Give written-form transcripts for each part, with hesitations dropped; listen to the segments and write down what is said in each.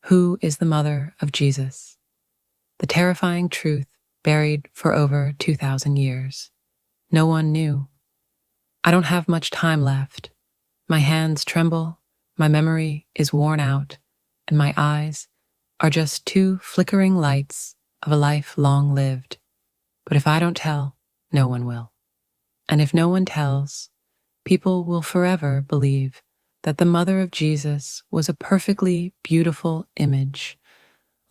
Who is the mother of Jesus? The terrifying truth buried for over 2,000 years. No one knew. I don't have much time left. My hands tremble, my memory is worn out, and my eyes are just two flickering lights of a life long lived. But if I don't tell, no one will. And if no one tells, people will forever believe that the mother of Jesus was a perfectly beautiful image,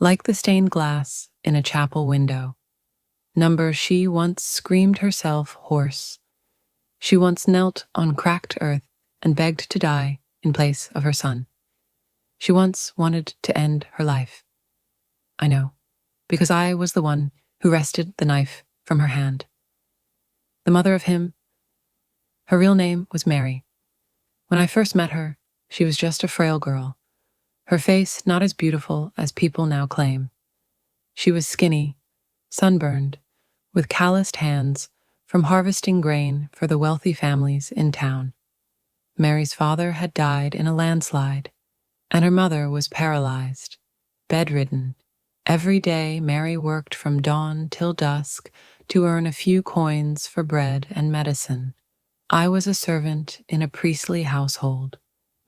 like the stained glass in a chapel window. Number she once screamed herself hoarse. She once knelt on cracked earth and begged to die in place of her son. She once wanted to end her life. I know, because I was the one who wrested the knife from her hand. The mother of him, her real name was Mary. When I first met her, she was just a frail girl, her face not as beautiful as people now claim. She was skinny, sunburned, with calloused hands from harvesting grain for the wealthy families in town. Mary's father had died in a landslide, and her mother was paralyzed, bedridden. Every day Mary worked from dawn till dusk to earn a few coins for bread and medicine. I was a servant in a priestly household.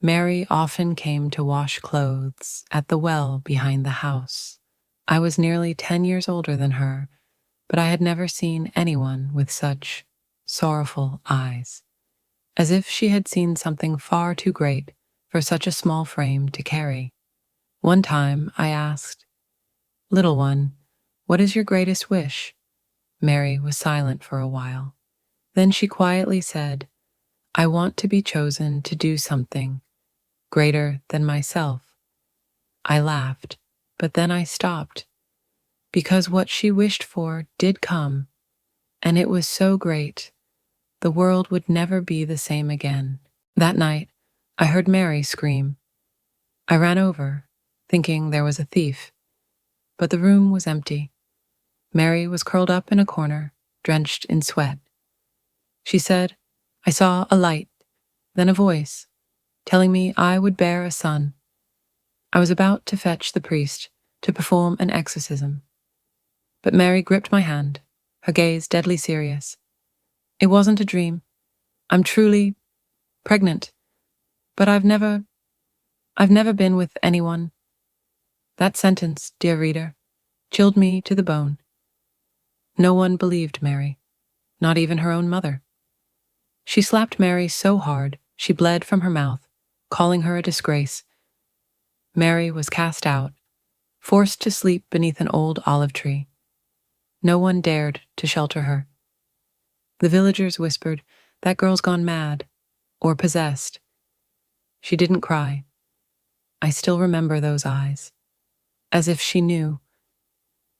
Mary often came to wash clothes at the well behind the house. I was nearly 10 years older than her, but I had never seen anyone with such sorrowful eyes, as if she had seen something far too great for such a small frame to carry. One time I asked, "Little one, what is your greatest wish?" Mary was silent for a while. Then she quietly said, "I want to be chosen to do something greater than myself." I laughed, but then I stopped, because what she wished for did come, and it was so great, the world would never be the same again. That night, I heard Mary scream. I ran over, thinking there was a thief, but the room was empty. Mary was curled up in a corner, drenched in sweat. She said, "I saw a light, then a voice, telling me I would bear a son." I was about to fetch the priest to perform an exorcism, but Mary gripped my hand, her gaze deadly serious. "It wasn't a dream. I'm truly pregnant, but I've never been with anyone." That sentence, dear reader, chilled me to the bone. No one believed Mary, not even her own mother. She slapped Mary so hard she bled from her mouth, calling her a disgrace. Mary was cast out, forced to sleep beneath an old olive tree. No one dared to shelter her. The villagers whispered, "That girl's gone mad, or possessed." She didn't cry. I still remember those eyes, as if she knew.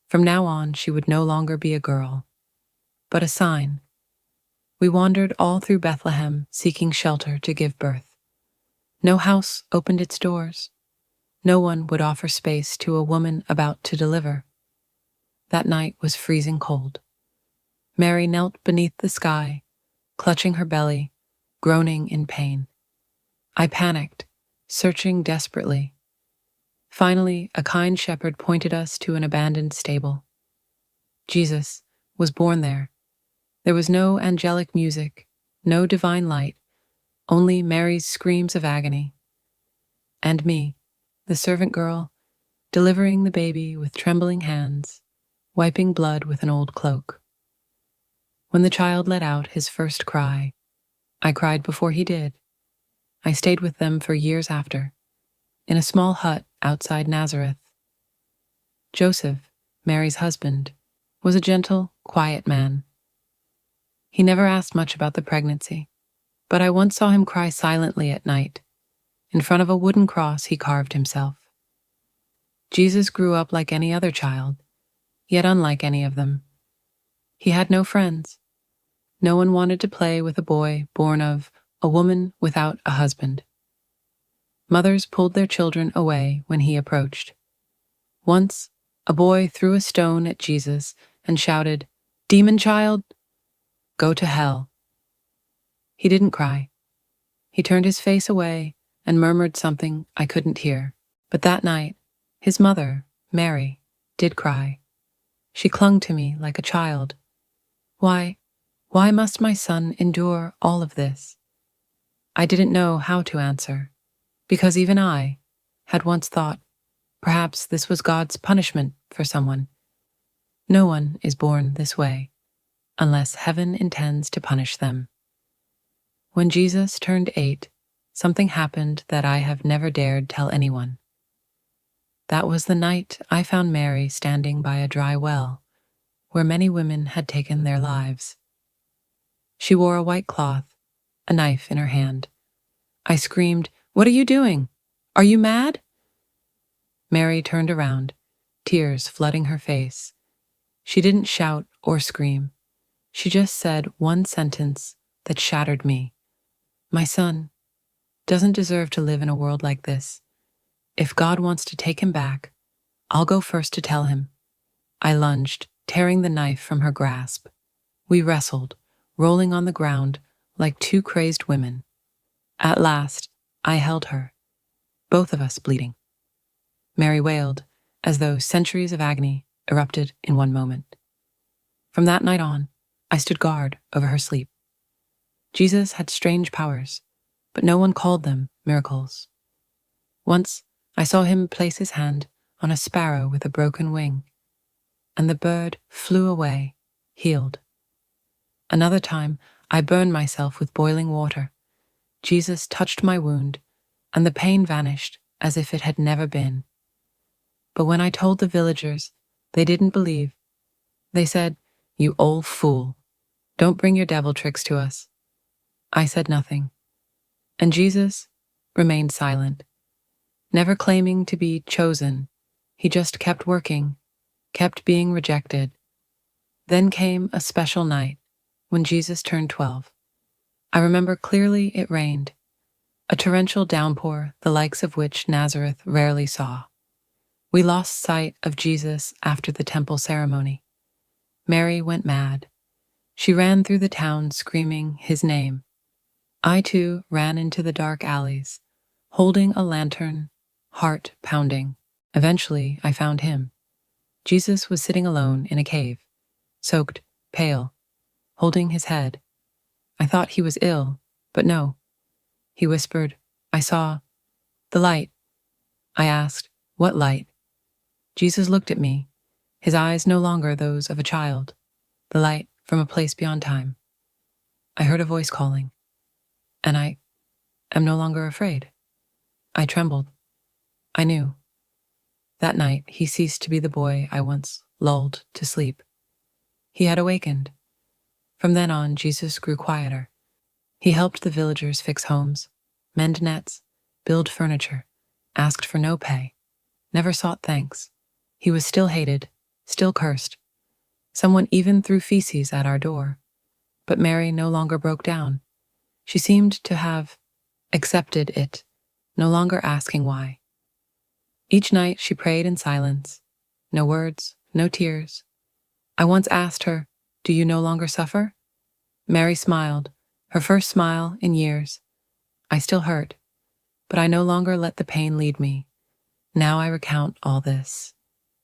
From now on, she would no longer be a girl, but a sign. We wandered all through Bethlehem, seeking shelter to give birth. No house opened its doors. No one would offer space to a woman about to deliver. That night was freezing cold. Mary knelt beneath the sky, clutching her belly, groaning in pain. I panicked, searching desperately. Finally, a kind shepherd pointed us to an abandoned stable. Jesus was born there. There was no angelic music, no divine light, only Mary's screams of agony. And me, the servant girl, delivering the baby with trembling hands, wiping blood with an old cloak. When the child let out his first cry, I cried before he did. I stayed with them for years after, in a small hut outside Nazareth. Joseph, Mary's husband, was a gentle, quiet man. He never asked much about the pregnancy, but I once saw him cry silently at night, in front of a wooden cross he carved himself. Jesus grew up like any other child, yet unlike any of them. He had no friends. No one wanted to play with a boy born of a woman without a husband. Mothers pulled their children away when he approached. Once, a boy threw a stone at Jesus and shouted, "Demon child, go to hell." He didn't cry. He turned his face away and murmured something I couldn't hear. But that night, His mother, Mary, did cry. She clung to me like a child. Why must my son endure all of this? I didn't know how to answer, because even I had once thought perhaps this was God's punishment for someone. No one is born this way, unless heaven intends to punish them. When Jesus turned 8, something happened that I have never dared tell anyone. That was the night I found Mary standing by a dry well, where many women had taken their lives. She wore a white cloth, a knife in her hand. I screamed, "What are you doing? Are you mad?" Mary turned around, tears flooding her face. She didn't shout or scream. She just said one sentence that shattered me. My son doesn't deserve to live in a world like this. If God wants to take him back, I'll go first to tell him. I lunged, tearing the knife from her grasp. We wrestled, rolling on the ground like two crazed women. At last, I held her, both of us bleeding. Mary wailed, as though centuries of agony erupted in one moment. From that night on, I stood guard over her sleep. Jesus had strange powers, but no one called them miracles. Once, I saw him place his hand on a sparrow with a broken wing, and the bird flew away, healed. Another time, I burned myself with boiling water. Jesus touched my wound, and the pain vanished as if it had never been. But when I told the villagers, they didn't believe. They said, "You old fool, don't bring your devil tricks to us." I said nothing, and Jesus remained silent, never claiming to be chosen. He just kept working, kept being rejected. Then came a special night when Jesus turned 12. I remember clearly it rained, a torrential downpour the likes of which Nazareth rarely saw. We lost sight of Jesus after the temple ceremony. Mary went mad. She ran through the town screaming his name. I too ran into the dark alleys, holding a lantern, heart pounding. Eventually, I found him. Jesus was sitting alone in a cave, soaked, pale, holding his head. I thought he was ill, but no. He whispered, "I saw the light." I asked, "What light?" Jesus looked at me, his eyes no longer those of a child, the light from a place beyond time. I heard a voice calling, and I am no longer afraid. I trembled. I knew. That night, he ceased to be the boy I once lulled to sleep. He had awakened. From then on, Jesus grew quieter. He helped the villagers fix homes, mend nets, build furniture, asked for no pay, never sought thanks. He was still hated, still cursed. Someone even threw feces at our door. But Mary no longer broke down. She seemed to have accepted it, no longer asking why. Each night she prayed in silence, no words, no tears. I once asked her, "Do you no longer suffer?" Mary smiled, her first smile in years. I still hurt, but I no longer let the pain lead me. Now I recount all this,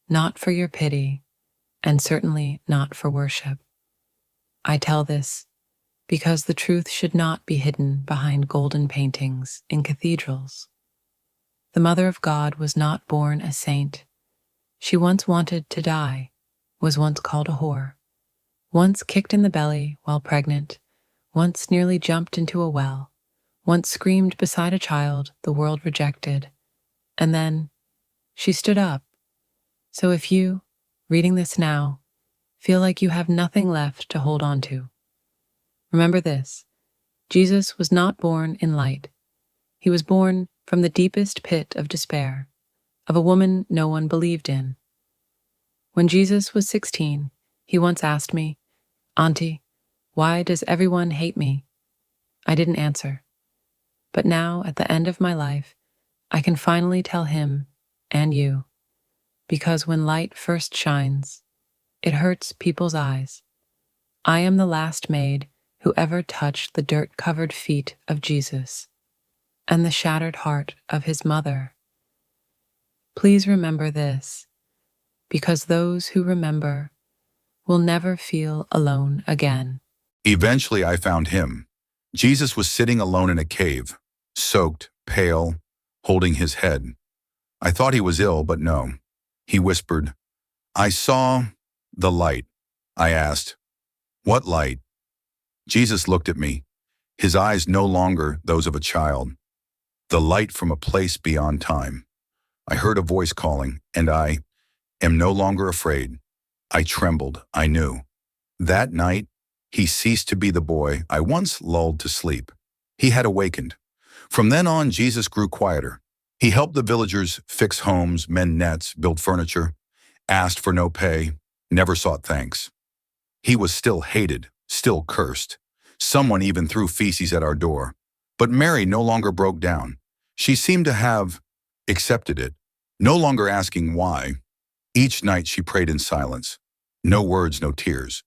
not for your pity, and certainly not for worship. I tell this because the truth should not be hidden behind golden paintings in cathedrals. The Mother of God was not born a saint. She once wanted to die, was once called a whore, once kicked in the belly while pregnant, once nearly jumped into a well, once screamed beside a child the world rejected, and then she stood up. So if you, reading this now, feel like you have nothing left to hold on to, remember this: Jesus was not born in light. He was born from the deepest pit of despair, of a woman no one believed in. When Jesus was 16, he once asked me, "Auntie, why does everyone hate me?" I didn't answer. But now, at the end of my life, I can finally tell him and you, because when light first shines, it hurts people's eyes. I am the last maid who ever touched the dirt-covered feet of Jesus and the shattered heart of his mother. Please remember this, because those who remember will never feel alone again. Eventually, I found him. Jesus was sitting alone in a cave, soaked, pale, holding his head. I thought he was ill, but no. He whispered, "I saw the light." I asked, "What light?" Jesus looked at me, his eyes no longer those of a child. "The light from a place beyond time." I heard a voice calling, and I am no longer afraid. I trembled, I knew. That night, he ceased to be the boy I once lulled to sleep. He had awakened. From then on, Jesus grew quieter. He helped the villagers fix homes, mend nets, build furniture, asked for no pay, never sought thanks. He was still hated, still cursed. Someone even threw feces at our door. But Mary no longer broke down. She seemed to have accepted it, no longer asking why. Each night she prayed in silence. No words, no tears,